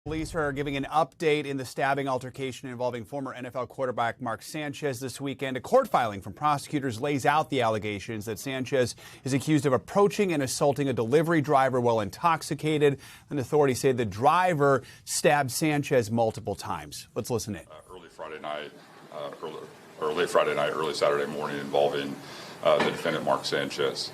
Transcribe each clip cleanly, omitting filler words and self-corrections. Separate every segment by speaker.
Speaker 1: Police are giving an update in the stabbing altercation involving former NFL quarterback Mark Sanchez this weekend. A court filing from prosecutors lays out the allegations that Sanchez is accused of approaching and assaulting a delivery driver while intoxicated. And authorities say the driver stabbed Sanchez multiple times. Let's listen in.
Speaker 2: Early Friday night, early Saturday morning involving the defendant Mark Sanchez.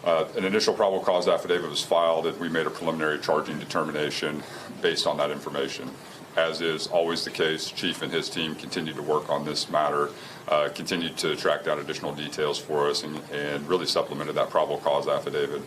Speaker 2: An initial probable cause affidavit was filed, and we made a preliminary charging determination based on that information. As is always the case, Chief and his team continued to work on this matter, continued to track down additional details for us, and really supplemented that probable cause affidavit.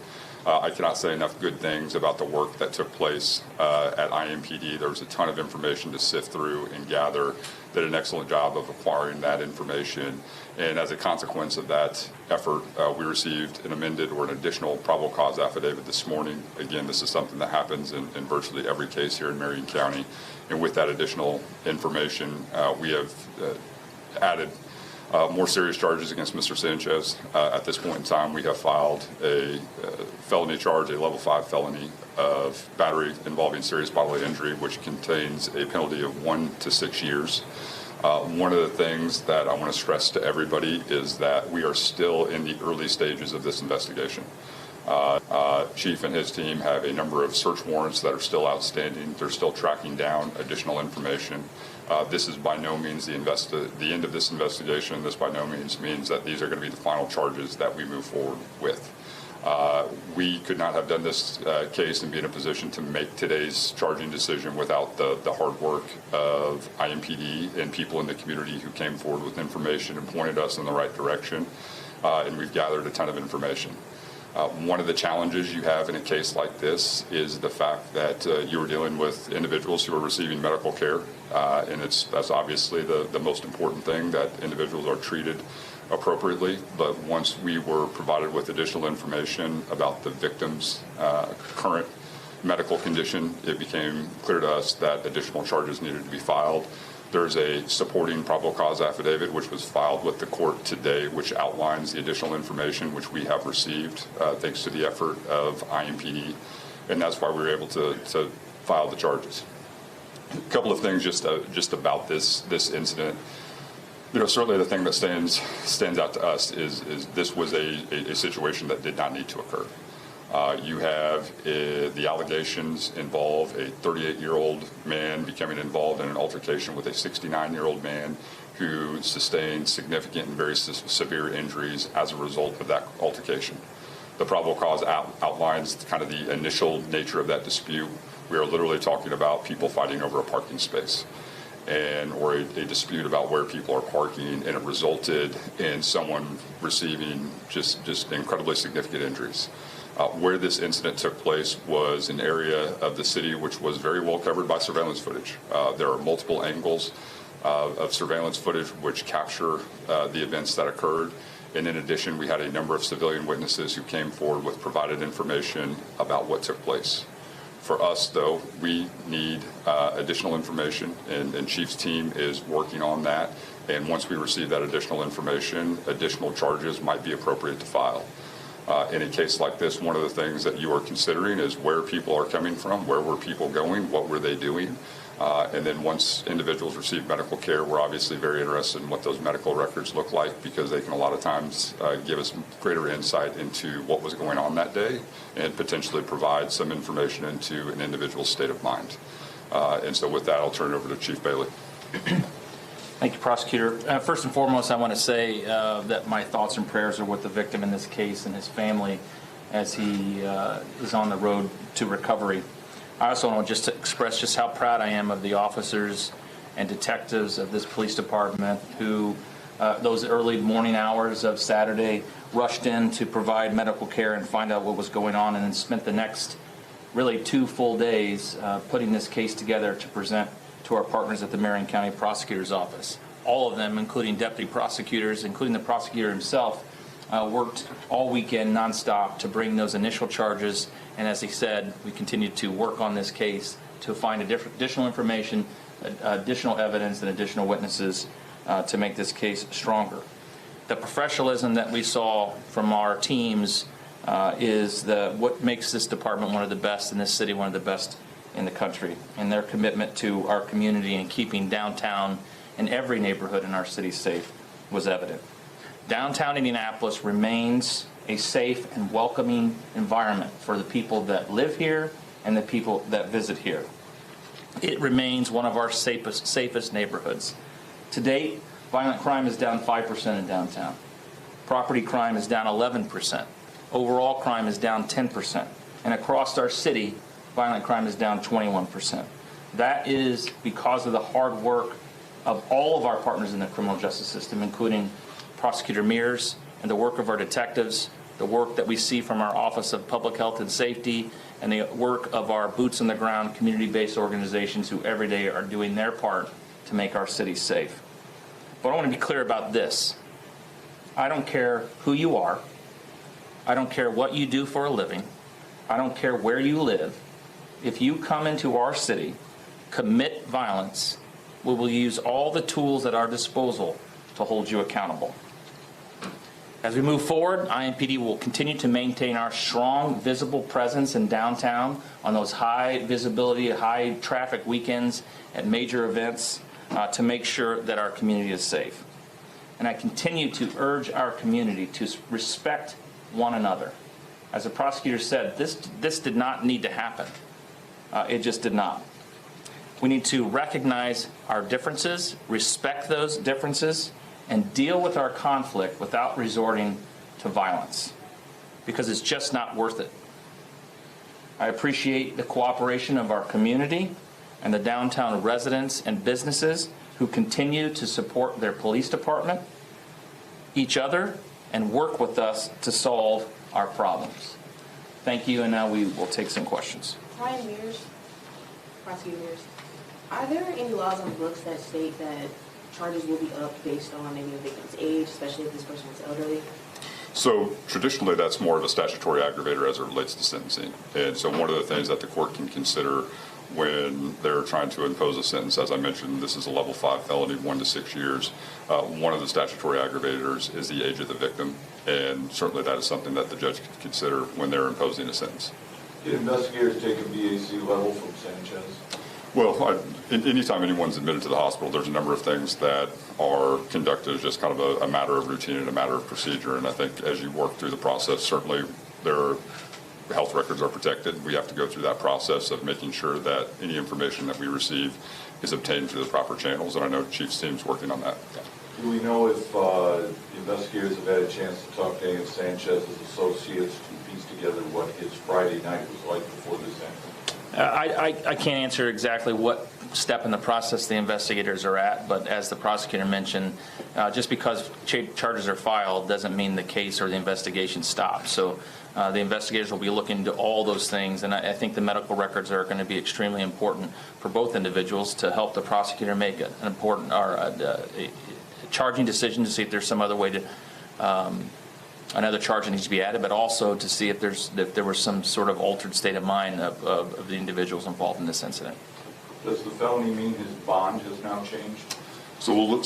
Speaker 2: I cannot say enough good things about the work that took place at IMPD. There was a ton of information to sift through and gather. Did an excellent job of acquiring that information. And as a consequence of that effort, we received an amended or an additional probable cause affidavit this morning. Again, this is something that happens in virtually every case here in Marion County. And with that additional information, we have added more serious charges against Mr. Sanchez. At this point in time, we have filed a felony charge, a level 5 felony of battery involving serious bodily injury, which contains a penalty of 1 to 6 years. One of the things that I want to stress to everybody is that we are still in the early stages of this investigation. Chief and his team have a number of search warrants that are still outstanding. They're still tracking down additional information. This is by no means the end of this investigation. This by no means means that these are going to be the final charges that we move forward with. We could not have done this case and be in a position to make today's charging decision without the hard work of IMPD and people in the community who came forward with information and pointed us in the right direction. And we've gathered a ton of information. One of the challenges you have in a case like this is the fact that you are dealing with individuals who are receiving medical care, and that's obviously the most important thing, that individuals are treated appropriately. But once we were provided with additional information about the victim's current medical condition, it became clear to us that additional charges needed to be filed. There's a supporting probable cause affidavit which was filed with the court today, which outlines the additional information which we have received thanks to the effort of IMPD, and that's why we were able to file the charges. A couple of things just about this incident. You know, certainly the thing that stands out to us is this was a situation that did not need to occur. You have the allegations involve a 38-year-old man becoming involved in an altercation with a 69-year-old man who sustained significant and very severe injuries as a result of that altercation. The probable cause outlines kind of the initial nature of that dispute. We are literally talking about people fighting over a parking space, or a dispute about where people are parking, and it resulted in someone receiving just incredibly significant injuries. Where this incident took place was an area of the city which was very well covered by surveillance footage. There are multiple angles of surveillance footage which capture the events that occurred. And in addition, we had a number of civilian witnesses who came forward with provided information about what took place. For us, though, we need additional information, and Chief's team is working on that. And once we receive that additional information, additional charges might be appropriate to file. In a case like this, one of the things that you are considering is where people are coming from, where were people going, what were they doing, and then once individuals receive medical care, we're obviously very interested in what those medical records look like, because they can a lot of times give us greater insight into what was going on that day and potentially provide some information into an individual's state of mind. And so with that, I'll turn it over to Chief Bailey.
Speaker 3: Thank you, Prosecutor. First and foremost, I want to say that my thoughts and prayers are with the victim in this case and his family as he is on the road to recovery. I also want to express just how proud I am of the officers and detectives of this police department who, those early morning hours of Saturday, rushed in to provide medical care and find out what was going on, and then spent the next really 2 full days putting this case together to present to our partners at the Marion County Prosecutor's Office. All of them, including deputy prosecutors, including the prosecutor himself, worked all weekend nonstop to bring those initial charges. And as he said, we continue to work on this case to find additional information, additional evidence, and additional witnesses to make this case stronger. The professionalism that we saw from our teams is what makes this department one of the best in this city, one of the best in the country, and their commitment to our community and keeping downtown and every neighborhood in our city safe was evident. Downtown Indianapolis remains a safe and welcoming environment for the people that live here and the people that visit here. It remains one of our safest neighborhoods. To date, violent crime is down 5% in downtown. Property crime is down 11%. Overall crime is down 10%. And across our city, violent crime is down 21%. That is because of the hard work of all of our partners in the criminal justice system, including Prosecutor Mears and the work of our detectives, the work that we see from our Office of Public Health and Safety, and the work of our boots-on-the-ground community-based organizations who every day are doing their part to make our city safe. But I want to be clear about this. I don't care who you are. I don't care what you do for a living. I don't care where you live. If you come into our city, commit violence, we will use all the tools at our disposal to hold you accountable. As we move forward, IMPD will continue to maintain our strong, visible presence in downtown on those high visibility, high traffic weekends at major events to make sure that our community is safe. And I continue to urge our community to respect one another. As the prosecutor said, this did not need to happen. It just did not. We need to recognize our differences, respect those differences, and deal with our conflict without resorting to violence, because it's just not worth it. I appreciate the cooperation of our community and the downtown residents and businesses who continue to support their police department, each other, and work with us to solve our problems. Thank you, and now we will take some questions.
Speaker 4: Ryan Mears, Prosecutor Mears, are there any laws on the books that state that charges will be up based on maybe a victim's age, especially if this person was elderly?
Speaker 2: So traditionally, that's more of a statutory aggravator as it relates to sentencing. And so one of the things that the court can consider when they're trying to impose a sentence, as I mentioned, this is a level 5 felony, 1 to 6 years. One of the statutory aggravators is the age of the victim. And certainly that is something that the judge could consider when they're imposing a sentence.
Speaker 5: Did investigators take a BAC level from Sanchez?
Speaker 2: Well, anytime anyone's admitted to the hospital, there's a number of things that are conducted as just kind of a matter of routine and a matter of procedure. And I think as you work through the process, certainly their health records are protected. We have to go through that process of making sure that any information that we receive is obtained through the proper channels. And I know Chief's team's working on that.
Speaker 5: Do we know if the investigators have had a chance to talk to any of Sanchez's associates to piece together what his Friday night was like before this happened?
Speaker 3: I can't answer exactly what step in the process the investigators are at, but as the prosecutor mentioned, just because charges are filed doesn't mean the case or the investigation stops. So the investigators will be looking into all those things, and I think the medical records are going to be extremely important for both individuals to help the prosecutor make an important a charging decision to see if there's some other way to another charge that needs to be added, but also to see if there was some sort of altered state of mind of the individuals involved in this incident.
Speaker 5: Does the felony mean his bond has now changed?
Speaker 2: So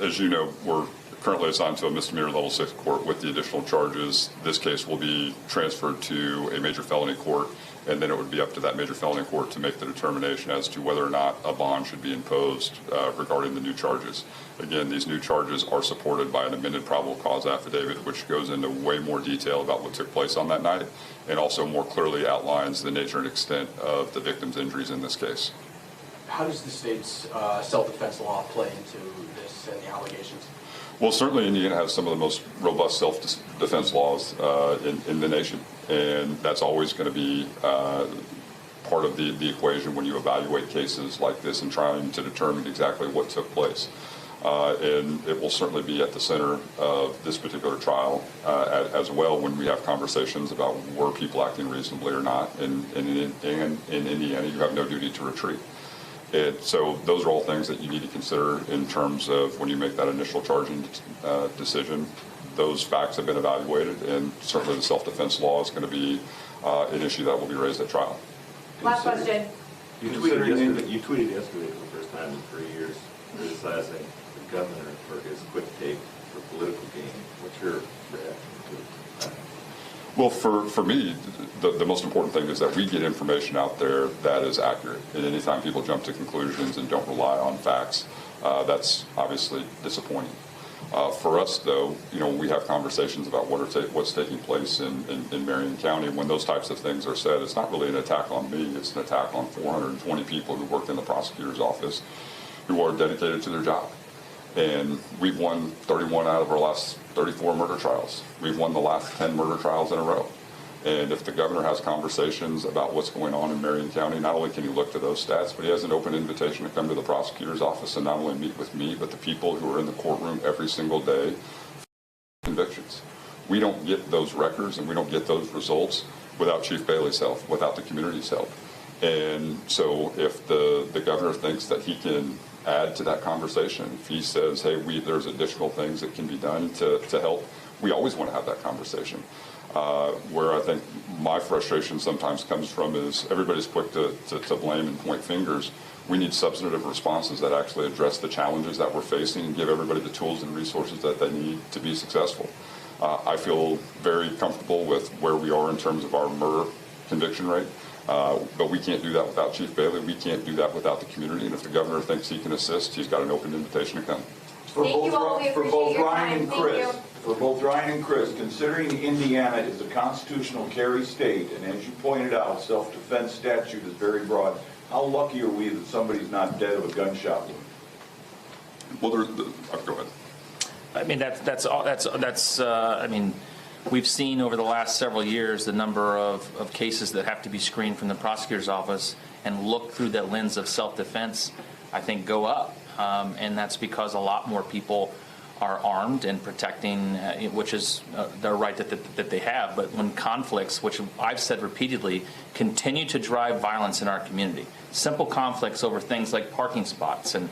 Speaker 2: as you know, we're currently assigned to a misdemeanor level 6 court with the additional charges. This case will be transferred to a major felony court, and then it would be up to that major felony court to make the determination as to whether or not a bond should be imposed regarding the new charges. Again, these new charges are supported by an amended probable cause affidavit, which goes into way more detail about what took place on that night, and also more clearly outlines the nature and extent of the victim's injuries in this case.
Speaker 6: How does the state's self-defense law play into this and the allegations?
Speaker 2: Well, certainly Indiana has some of the most robust self-defense laws in the nation, and that's always going to be part of the equation when you evaluate cases like this and trying to determine exactly what took place. And it will certainly be at the center of this particular trial as well when we have conversations about were people acting reasonably or not. And in Indiana, you have no duty to retreat. So those are all things that you need to consider in terms of when you make that initial charging decision. Those facts have been evaluated, and certainly the self-defense law is going to be an issue that will be raised at trial.
Speaker 4: Last question.
Speaker 7: You tweeted yesterday for the first time in 3 years criticizing the governor for his quick take for political gain. What's your reaction to that?
Speaker 2: Well, for me, the most important thing is that we get information out there that is accurate. And anytime people jump to conclusions and don't rely on facts, that's obviously disappointing. For us, though, we have conversations about what's taking place in Marion County. When those types of things are said, it's not really an attack on me. It's an attack on 420 people who work in the prosecutor's office who are dedicated to their job. And we've won 31 out of our last 34 murder trials. We've won the last 10 murder trials in a row. And if the governor has conversations about what's going on in Marion County, not only can he look to those stats, but he has an open invitation to come to the prosecutor's office and not only meet with me, but the people who are in the courtroom every single day for convictions. We don't get those records and we don't get those results without Chief Bailey's help, without the community's help. And so if the governor thinks that he can add to that conversation, if he says, hey, there's additional things that can be done to help, we always want to have that conversation. Where I think my frustration sometimes comes from is everybody's quick to blame and point fingers. We need substantive responses that actually address the challenges that we're facing and give everybody the tools and resources that they need to be successful. I feel very comfortable with where we are in terms of our murder conviction rate. But we can't do that without Chief Bailey. We can't do that without the community. And if the governor thinks he can assist, he's got an open invitation to come.
Speaker 5: For both Ryan and Chris, considering Indiana is a constitutional carry state, and as you pointed out, self-defense statute is very broad, how lucky are we that somebody's not dead of a gunshot wound?
Speaker 2: Well, go ahead.
Speaker 3: I mean, I mean, we've seen over the last several years the number of cases that have to be screened from the prosecutor's office and look through that lens of self-defense, I think, go up. And that's because a lot more people are armed and protecting, which is their right that they have. But when conflicts, which I've said repeatedly, continue to drive violence in our community, simple conflicts over things like parking spots, and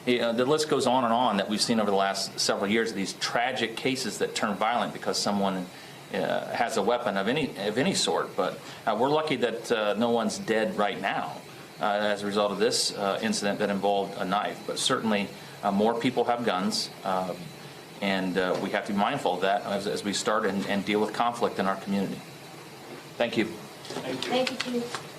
Speaker 3: the list goes on and on that we've seen over the last several years of these tragic cases that turn violent because someone has a weapon of any sort. But we're lucky that no one's dead right now as a result of this incident that involved a knife. But certainly more people have guns, and we have to be mindful of that as we start and deal with conflict in our community. Thank you.
Speaker 4: Thank you, Chief.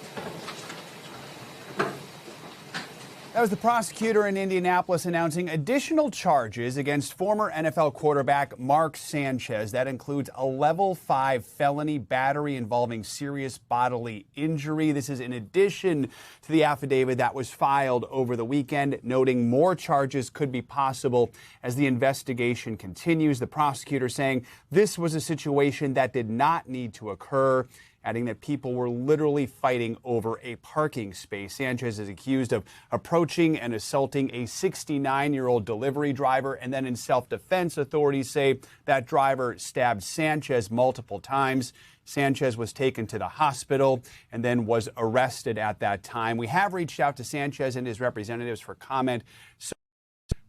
Speaker 1: That was the prosecutor in Indianapolis announcing additional charges against former NFL quarterback Mark Sanchez. That includes a level 5 felony battery involving serious bodily injury. This is in addition to the affidavit that was filed over the weekend, noting more charges could be possible as the investigation continues. The prosecutor saying this was a situation that did not need to occur, adding that people were literally fighting over a parking space. Sanchez is accused of approaching and assaulting a 69-year-old delivery driver, and then in self-defense, authorities say that driver stabbed Sanchez multiple times. Sanchez was taken to the hospital and then was arrested at that time. We have reached out to Sanchez and his representatives for comment.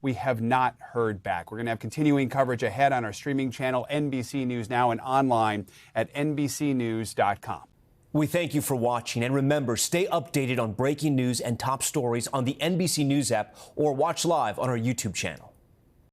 Speaker 1: We have not heard back. We're going to have continuing coverage ahead on our streaming channel, NBC News Now, and online at NBCNews.com.
Speaker 8: We thank you for watching. And remember, stay updated on breaking news and top stories on the NBC News app or watch live on our YouTube channel.